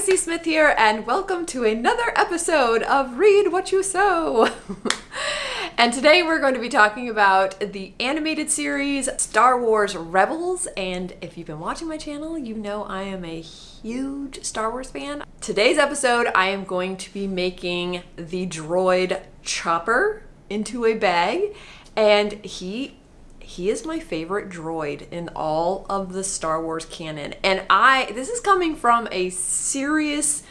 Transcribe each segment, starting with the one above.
C. Smith here, and welcome to another episode of Read What You Sow. And today we're going to be talking about the animated series Star Wars Rebels. And if you've been watching my channel, you know I am a huge Star Wars fan. Today's episode, I am going to be making the droid Chopper into a bag, and he is my favorite droid in all of the Star Wars canon. And this is coming from a serious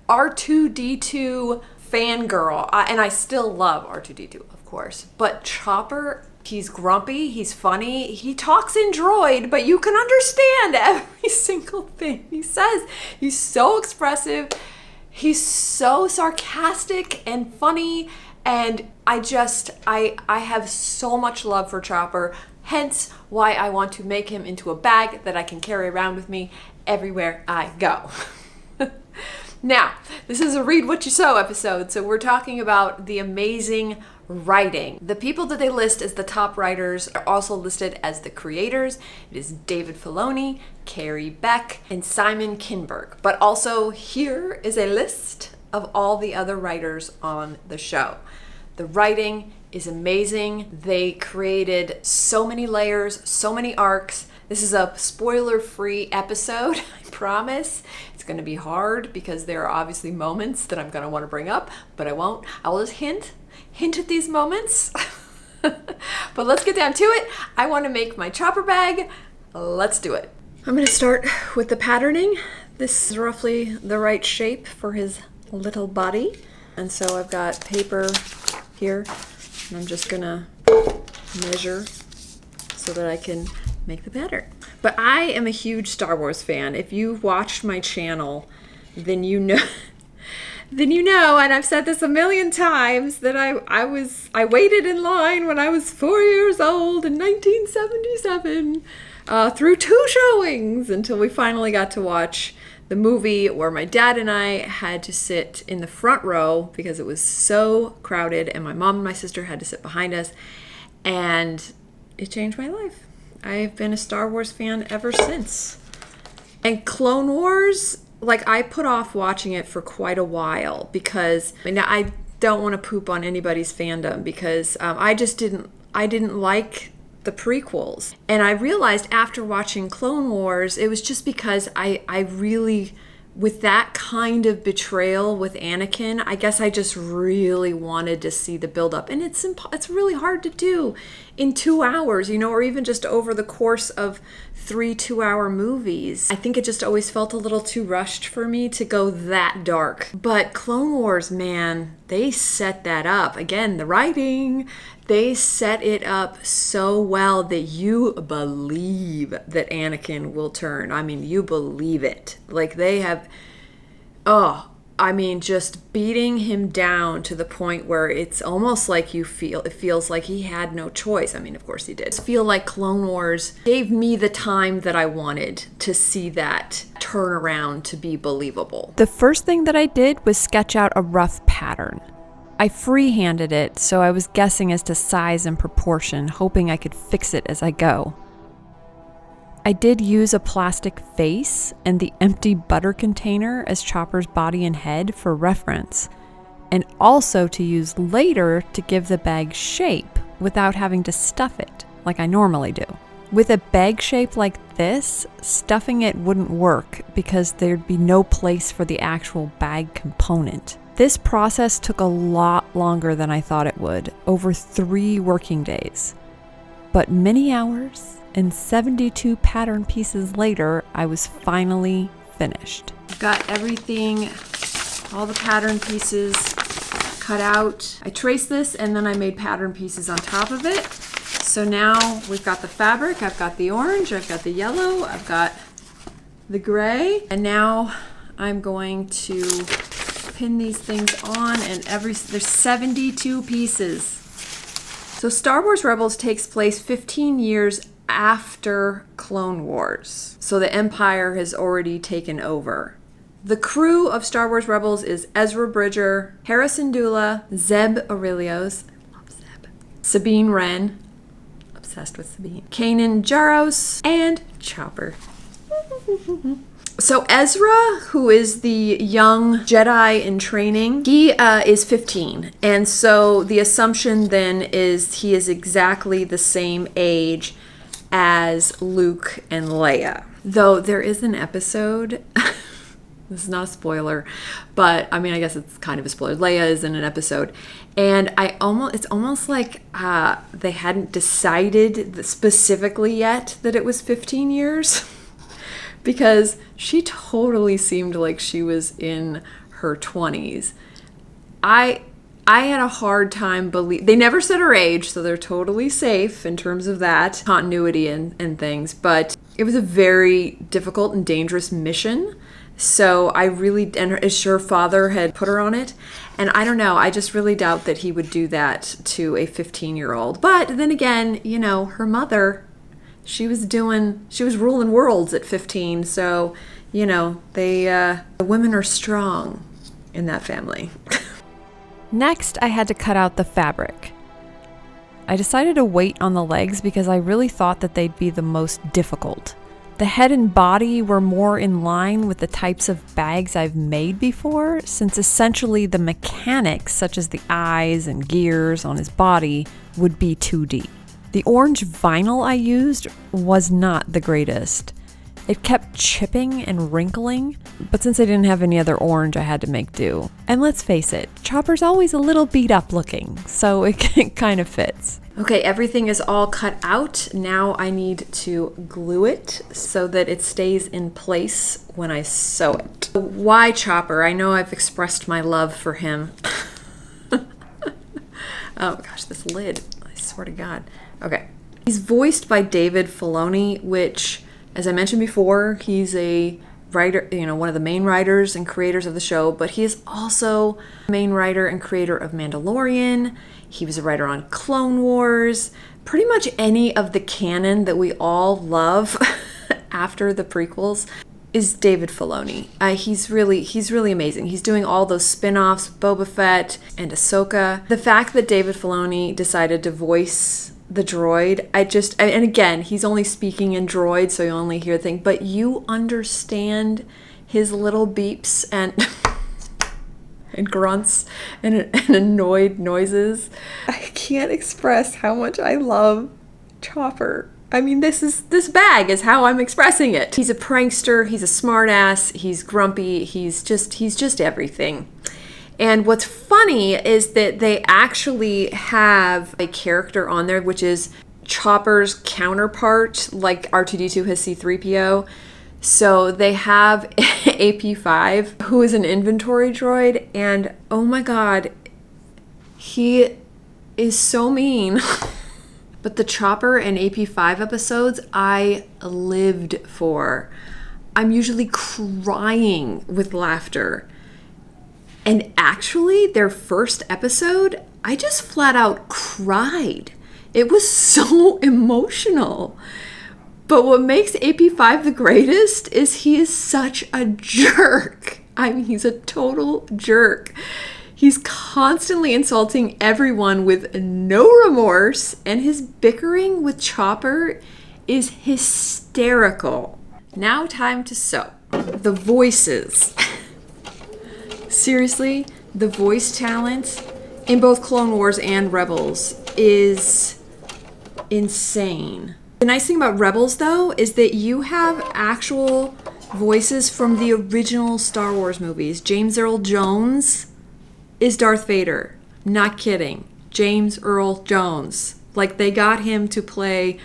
R2-D2 fangirl. And I still love R2-D2, of course. But Chopper, he's grumpy, he's funny, he talks in droid, but you can understand every single thing he says. He's so expressive, he's so sarcastic and funny. And I have so much love for Chopper, hence why I want to make him into a bag that I can carry around with me everywhere I go. Now, this is a Read What You Sow episode, so we're talking about the amazing writing. The people that they list as the top writers are also listed as the creators. It is David Filoni, Carrie Beck, and Simon Kinberg. But also here is a list of all the other writers on the show. The writing is amazing. They created so many layers, so many arcs. This is a spoiler-free episode, I promise. It's going to be hard because there are obviously moments that I'm going to want to bring up, but I won't. I will just hint at these moments. But let's get down to it. I want to make my Chopper bag. Let's do it. I'm going to start with the patterning. This is roughly the right shape for his little body. And so I've got paper here, and I'm just gonna measure so that I can make the pattern. But I am a huge Star Wars fan. If you've watched my channel, then you know and I've said this a million times, that I waited in line when I was 4 years old in 1977 through 2 showings until we finally got to watch the movie, where my dad and I had to sit in the front row because it was so crowded, and my mom and my sister had to sit behind us, and it changed my life. I've been a Star Wars fan ever since. And Clone Wars, I put off watching it for quite a while because I don't want to poop on anybody's fandom, because I didn't like the prequels. And I realized after watching Clone Wars, it was just because I really, with that kind of betrayal with Anakin, I guess I just really wanted to see the buildup. And it's really hard to do in 2 hours, or even just over the course of 3 2-hour movies. I think it just always felt a little too rushed for me to go that dark. But Clone Wars, man, they set that up. Again, the writing, they set it up so well that you believe that Anakin will turn. I mean, you believe it. They have, just beating him down to the point where it's almost like it feels like he had no choice. I mean, of course he did. I feel like Clone Wars gave me the time that I wanted to see that turnaround to be believable. The first thing that I did was sketch out a rough pattern. I freehanded it, so I was guessing as to size and proportion, hoping I could fix it as I go. I did use a plastic face and the empty butter container as Chopper's body and head for reference, and also to use later to give the bag shape without having to stuff it like I normally do. With a bag shape like this, stuffing it wouldn't work because there'd be no place for the actual bag component. This process took a lot longer than I thought it would, over 3 working days. But many hours and 72 pattern pieces later, I was finally finished. I've got everything, all the pattern pieces cut out. I traced this and then I made pattern pieces on top of it. So now we've got the fabric, I've got the orange, I've got the yellow, I've got the gray, and now I'm going to pin these things on, and there's 72 pieces. So Star Wars Rebels takes place 15 years after Clone Wars. So the Empire has already taken over. The crew of Star Wars Rebels is Ezra Bridger, Harrison Dula, Zeb Aurelios, I love Zeb, Sabine Wren, obsessed with Sabine, Kanan Jarrus, and Chopper. So Ezra, who is the young Jedi in training, he is 15. And so the assumption then is he is exactly the same age as Luke and Leia. Though there is an episode, this is not a spoiler, but I mean, I guess it's kind of a spoiler. Leia is in an episode, and it's almost like they hadn't decided specifically yet that it was 15 years. Because she totally seemed like she was in her 20s. I had a hard time they never said her age, so they're totally safe in terms of that continuity and things. But it was a very difficult and dangerous mission. So and her father had put her on it. And I don't know, I just really doubt that he would do that to a 15-year-old. But then again, her mother, she was ruling worlds at 15, so, the women are strong in that family. Next, I had to cut out the fabric. I decided to wait on the legs because I really thought that they'd be the most difficult. The head and body were more in line with the types of bags I've made before, since essentially the mechanics, such as the eyes and gears on his body, would be 2D. The orange vinyl I used was not the greatest. It kept chipping and wrinkling, but since I didn't have any other orange, I had to make do. And let's face it, Chopper's always a little beat up looking, so it kind of fits. Okay, everything is all cut out. Now I need to glue it so that it stays in place when I sew it. Why Chopper? I know I've expressed my love for him. Oh gosh, this lid, I swear to God. Okay. He's voiced by David Filoni, which, as I mentioned before, he's a writer, one of the main writers and creators of the show, but he is also the main writer and creator of Mandalorian. He was a writer on Clone Wars, pretty much any of the canon that we all love after the prequels is David Filoni. He's really amazing. He's doing all those spin-offs, Boba Fett and Ahsoka. The fact that David Filoni decided to voice the droid, and again, he's only speaking in droid, so you only hear the thing, but you understand his little beeps and and grunts and annoyed noises. I can't express how much I love Chopper. I mean, this bag is how I'm expressing it. He's a prankster, he's a smartass, he's grumpy, he's just everything. And what's funny is that they actually have a character on there, which is Chopper's counterpart, like R2-D2 has C-3PO. So they have AP5, who is an inventory droid, and oh my God, he is so mean. But the Chopper and AP5 episodes, I lived for. I'm usually crying with laughter. And actually, their first episode, I just flat out cried. It was so emotional. But what makes AP5 the greatest is he is such a jerk. I mean, he's a total jerk. He's constantly insulting everyone with no remorse, and his bickering with Chopper is hysterical. Now time to sew. The voices. Seriously, the voice talent in both Clone Wars and Rebels is insane. The nice thing about Rebels, though, is that you have actual voices from the original Star Wars movies. James Earl Jones is Darth Vader. Not kidding. James Earl Jones. Like, they got him to play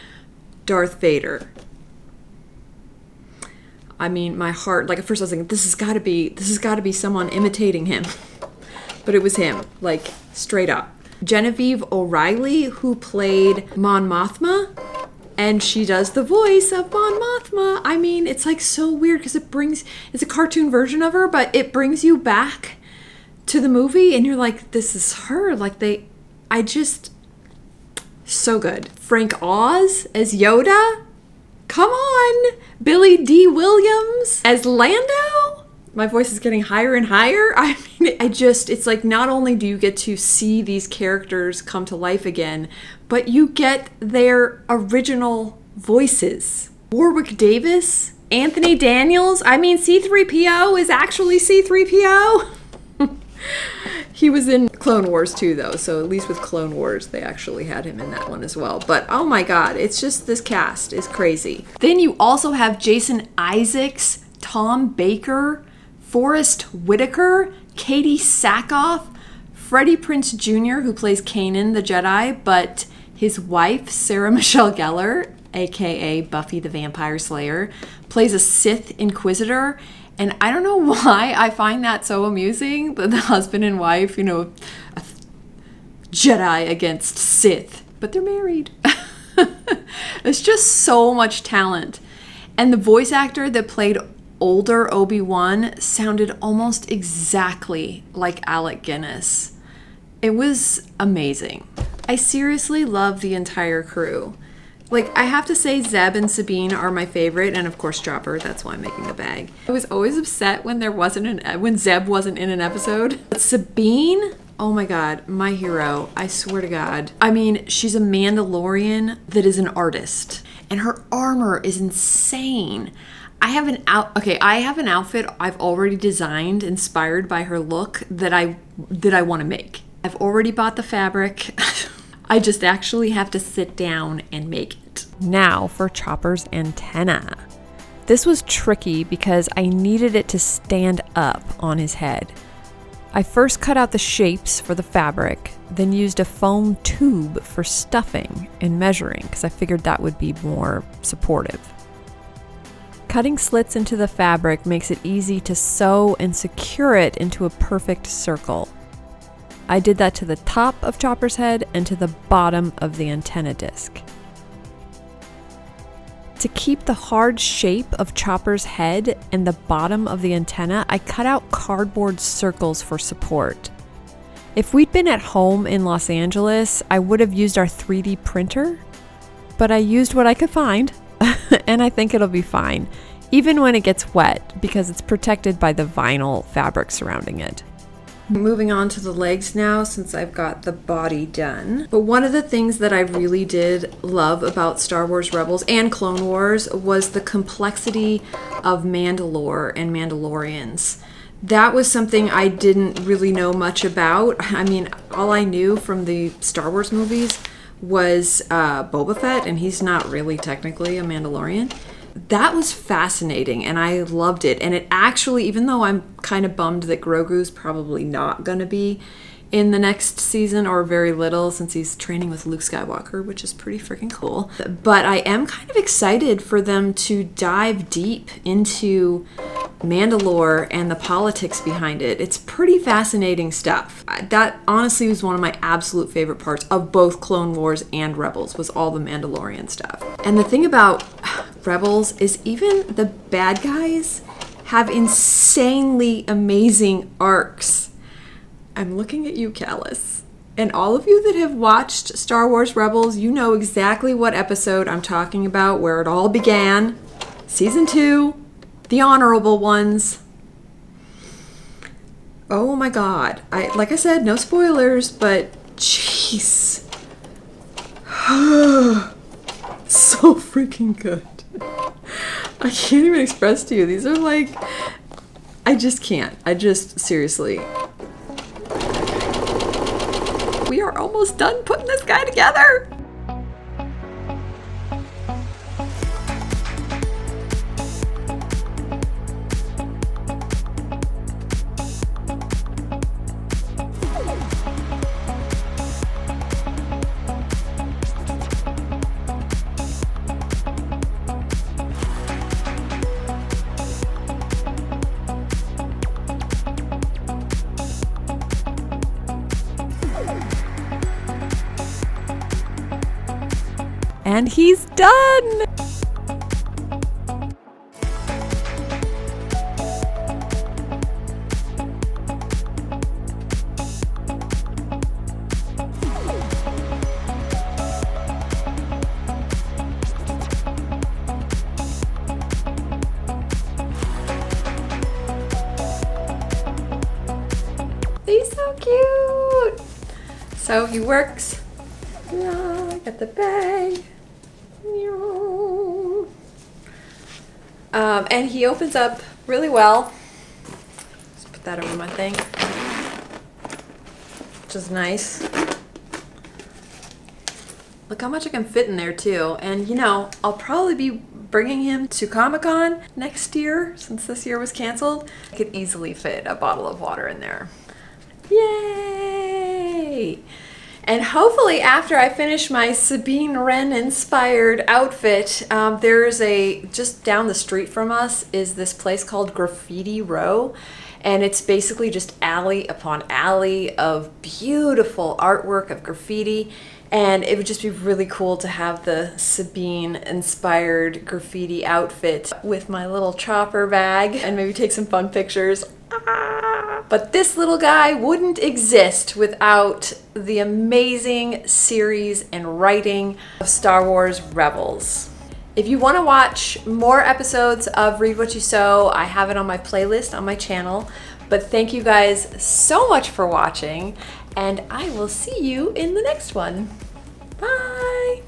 Darth Vader. I mean, my heart, like at first I was like, this has got to be someone imitating him. But it was him, like straight up. Genevieve O'Reilly, who played Mon Mothma, and she does the voice of Mon Mothma. I mean, it's like so weird because it's a cartoon version of her, but it brings you back to the movie and you're like, this is her. Like so good. Frank Oz as Yoda. Come on. Billy D. Williams as Lando. My voice is getting higher and higher. I mean, it's like not only do you get to see these characters come to life again, but you get their original voices. Warwick Davis Anthony Daniels. I mean, C-3PO is actually C-3PO. He was in Clone Wars too, though, so at least with Clone Wars, they actually had him in that one as well. But oh my god, it's just, this cast is crazy. Then you also have Jason Isaacs, Tom Baker, Forrest Whitaker, Katie Sackhoff, Freddie Prinze Jr., who plays Kanan the Jedi, but his wife, Sarah Michelle Gellar, aka Buffy the Vampire Slayer, plays a Sith Inquisitor. And I don't know why I find that so amusing, that the husband and wife, a Jedi against Sith, but they're married. There's just so much talent. And the voice actor that played older Obi-Wan sounded almost exactly like Alec Guinness. It was amazing. I seriously love the entire crew. Like, I have to say Zeb and Sabine are my favorite, and of course Chopper, that's why I'm making the bag. I was always upset when when Zeb wasn't in an episode. But Sabine, oh my god, my hero, I swear to god. I mean, she's a Mandalorian that is an artist, and her armor is insane. I have an outfit I've already designed, inspired by her look, that I want to make. I've already bought the fabric. I just actually have to sit down and make it. Now for Chopper's antenna. This was tricky because I needed it to stand up on his head. I first cut out the shapes for the fabric, then used a foam tube for stuffing and measuring because I figured that would be more supportive. Cutting slits into the fabric makes it easy to sew and secure it into a perfect circle. I did that to the top of Chopper's head and to the bottom of the antenna disc. To keep the hard shape of Chopper's head and the bottom of the antenna, I cut out cardboard circles for support. If we'd been at home in Los Angeles, I would have used our 3D printer, but I used what I could find, and I think it'll be fine, even when it gets wet, because it's protected by the vinyl fabric surrounding it. Moving on to the legs now, since I've got the body done. But one of the things that I really did love about Star Wars Rebels and Clone Wars was the complexity of Mandalore and Mandalorians. That was something I didn't really know much about. I mean, all I knew from the Star Wars movies was Boba Fett, and he's not really technically a Mandalorian. That was fascinating, and I loved it. And it actually, even though I'm kind of bummed that Grogu's probably not going to be in the next season, or very little, since he's training with Luke Skywalker, which is pretty freaking cool. But I am kind of excited for them to dive deep into Mandalore and the politics behind it. It's pretty fascinating stuff. That honestly was one of my absolute favorite parts of both Clone Wars and Rebels, was all the Mandalorian stuff. And the thing about Rebels is even the bad guys have insanely amazing arcs. I'm looking at you, Callus. And all of you that have watched Star Wars Rebels, you know exactly what episode I'm talking about, where it all began. Season 2, the honorable ones. Oh my god. Like I said, no spoilers, but jeez. So freaking good. I can't even express to you. These are like, I just can't. Seriously. We are almost done putting this guy together. And he's done! He's so cute! So he works. I got the bag. And he opens up really well. Just put that over my thing, which is nice. Look how much I can fit in there too. And you know, I'll probably be bringing him to Comic-Con next year since this year was canceled. I could easily fit a bottle of water in there. Yay! And hopefully after I finish my Sabine Wren inspired outfit, there's just down the street from us is this place called Graffiti Row. And it's basically just alley upon alley of beautiful artwork of graffiti. And it would just be really cool to have the Sabine inspired graffiti outfit with my little chopper bag and maybe take some fun pictures. But this little guy wouldn't exist without the amazing series and writing of Star Wars Rebels. If you want to watch more episodes of Read What You Sow, I have it on my playlist on my channel. But thank you guys so much for watching, and I will see you in the next one. Bye!